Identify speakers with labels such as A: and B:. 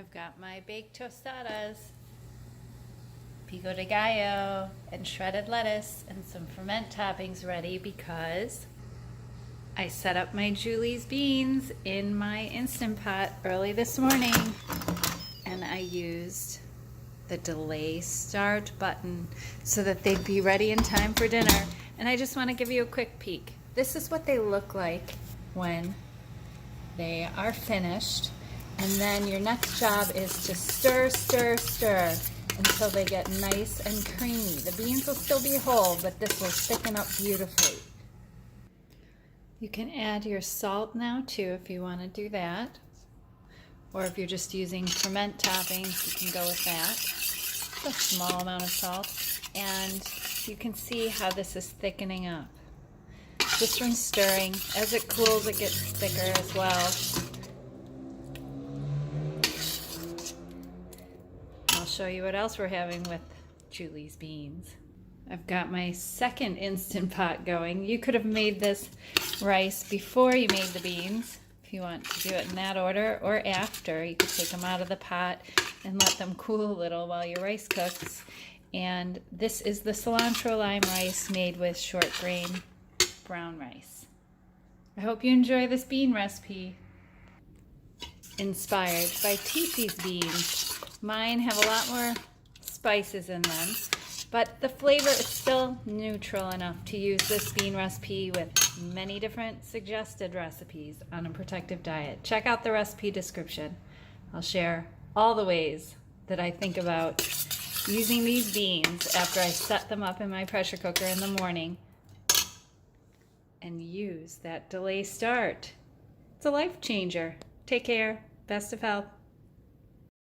A: I've got my baked tostadas, pico de gallo, and shredded lettuce, and some ferment toppings ready because I set up my Julie's beans in my Instant Pot early this morning, and I used the delay start button so that they'd be ready in time for dinner. And I just want to give you a quick peek. This is what they look like when they are finished. And then your next job is to stir, stir, stir until they get nice and creamy. The beans will still be whole, but this will thicken up beautifully. You can add your salt now too if you want to do that. Or if you're just using ferment toppings, you can go with that. Just a small amount of salt. And you can see how this is thickening up. Just from stirring. As it cools, it gets thicker as well. I'll show you what else we're having with Julie's beans. I've got my second Instant Pot going. You could have made this rice before you made the beans, if you want to do it in that order, or after. You could take them out of the pot and let them cool a little while your rice cooks. And this is the Cilantro Lime Rice made with short grain brown rice. I hope you enjoy this bean recipe. Inspired by Titi's beans. Mine have a lot more spices in them, but the flavor is still neutral enough to use this bean recipe with many different suggested recipes on a protective diet. Check out the recipe description. I'll share all the ways that I think about using these beans after I set them up in my pressure cooker in the morning and use that delay start. It's a life changer. Take care. Best of health.